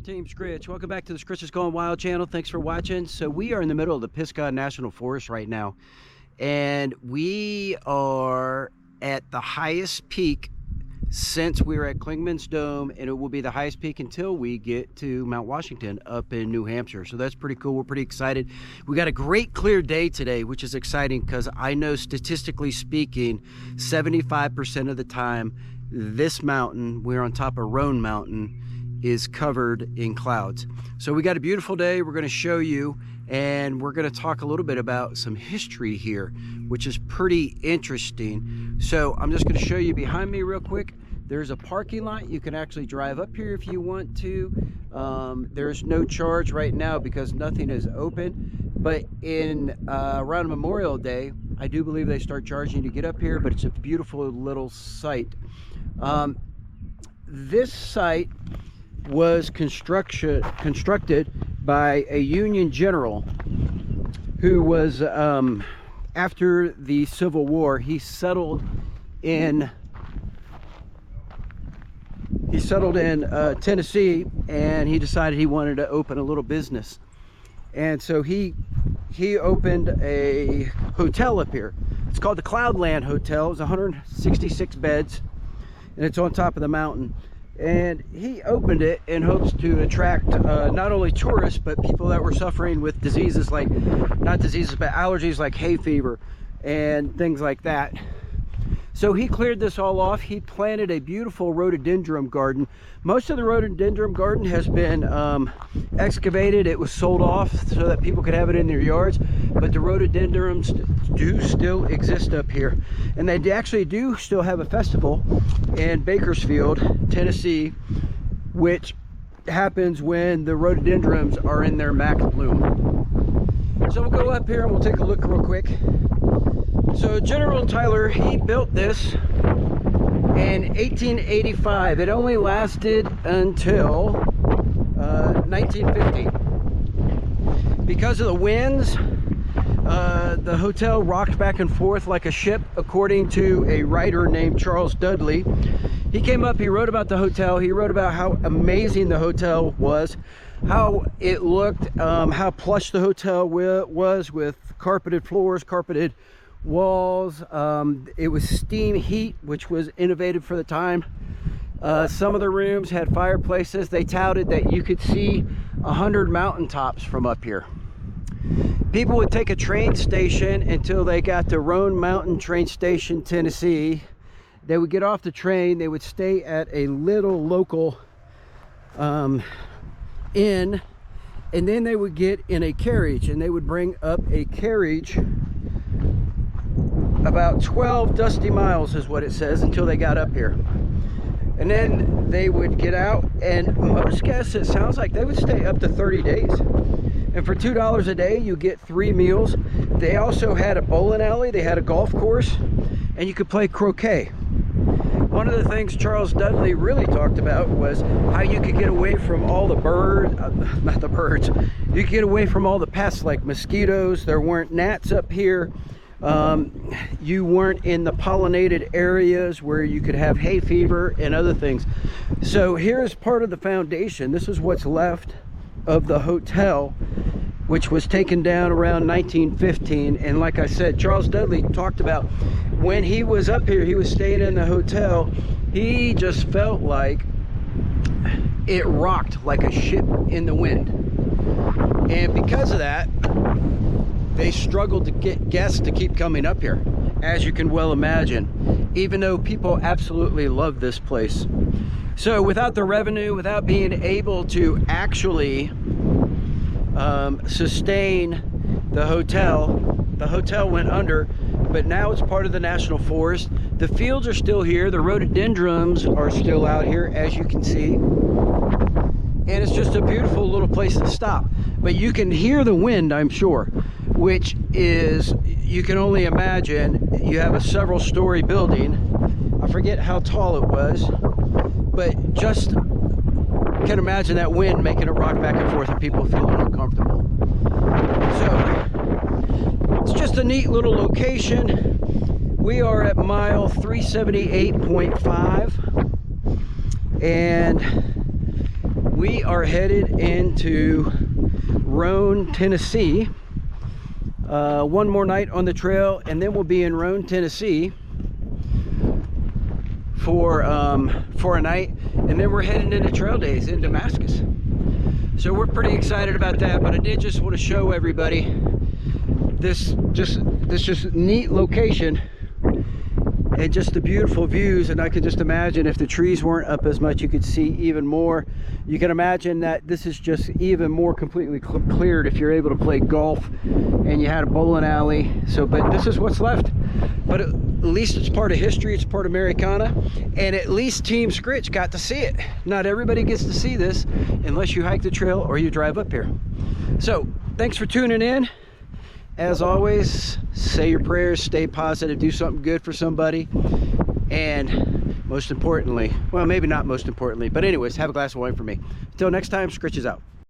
Team Scritch, welcome back to the Scritch is Going Wild channel. Thanks for watching. So we are in the middle of the Pisgah National Forest right now, and we are at the highest peak since we were at Klingman's Dome, and it will be the highest peak until we get to Mount Washington up in New Hampshire. So that's pretty cool. We're pretty excited. We got a great clear day today, which is exciting because I know statistically speaking 75% of the time this mountain, we're on top of Roan Mountain, is covered in clouds. So we got a beautiful day. We're going to show you, and we're going to talk a little bit about some history here, which is pretty interesting. So I'm just going to show you behind me real quick. There's a parking lot. You can actually drive up here if you want to. There's no charge right now because nothing is open, but in around Memorial Day, I do believe they start charging to get up here, but it's a beautiful little site. This site was constructed by a Union general who was, after the Civil War, he settled in Tennessee, and he decided he wanted to open a little business. And so he opened a hotel up here. It's called the Cloudland Hotel. It's 166 beds, and it's on top of the mountain. And he opened it in hopes to attract not only tourists, but people that were suffering with diseases like, not diseases, but allergies like hay fever and things like that. So he cleared this all off. He planted a beautiful rhododendron garden. Most of the rhododendron garden has been excavated. It was sold off so that people could have it in their yards, but the rhododendrons do still exist up here. And they actually do still have a festival in Bakersfield, Tennessee, which happens when the rhododendrons are in their max bloom. So we'll go up here and we'll take a look real quick. So General Tyler, he built this in 1885. It only lasted until 1950. Because of the winds, the hotel rocked back and forth like a ship, according to a writer named Charles Dudley. He came up, he wrote about the hotel, he wrote about how amazing the hotel was, how it looked, how plush the hotel was with carpeted floors, carpeted walls. It was steam heat, which was innovative for the time. Some of the rooms had fireplaces. They touted that you could see 100 mountaintops from up here. People would take a train station until they got to Roan Mountain train station, Tennessee. They would get off the train, they would stay at a little local inn, and then they would get in a carriage, and they would bring up a carriage about 12 dusty miles is what it says, until they got up here. And then they would get out, and most guests, it sounds like they would stay up to 30 days. And for $2 a day, you get 3 meals. They also had a bowling alley, they had a golf course, and you could play croquet. One of the things Charles Dudley really talked about was how you could get away from all the birds, not the birds, you could get away from all the pests like mosquitoes. There weren't gnats up here. You weren't in the pollinated areas where you could have hay fever and other things. So here's part of the foundation. This is what's left of the hotel, which was taken down around 1915. And like I said, Charles Dudley talked about when he was up here, he was staying in the hotel, he just felt like it rocked like a ship in the wind. And because of that, they struggled to get guests to keep coming up here, as you can well imagine, even though people absolutely love this place. So without the revenue, without being able to actually sustain the hotel went under, but now it's part of the National Forest. The fields are still here, the rhododendrons are still out here, as you can see, and it's just a beautiful little place to stop. But you can hear the wind, I'm sure, which is, you can only imagine. You have a several story building. I forget how tall it was, but just can imagine that wind making it rock back and forth and people feeling uncomfortable. So it's just a neat little location. We are at mile 378.5, and we are headed into Roan, Tennessee. One more night on the trail, and then we'll be in Roan, Tennessee for a night, and then we're heading into trail days in Damascus. So we're pretty excited about that, but I did just want to show everybody this just neat location and just the beautiful views. And I could just imagine if the trees weren't up as much, you could see even more. You can imagine that this is just even more completely cleared if you're able to play golf and you had a bowling alley. So, but this is what's left. But at least it's part of history, it's part of Americana, and at least Team Scritch got to see it. Not everybody gets to see this unless you hike the trail or you drive up here. So thanks for tuning in. As always, say your prayers, stay positive, do something good for somebody, and most importantly, well, maybe not most importantly, but anyways, have a glass of wine for me. Until next time, Scritch is out.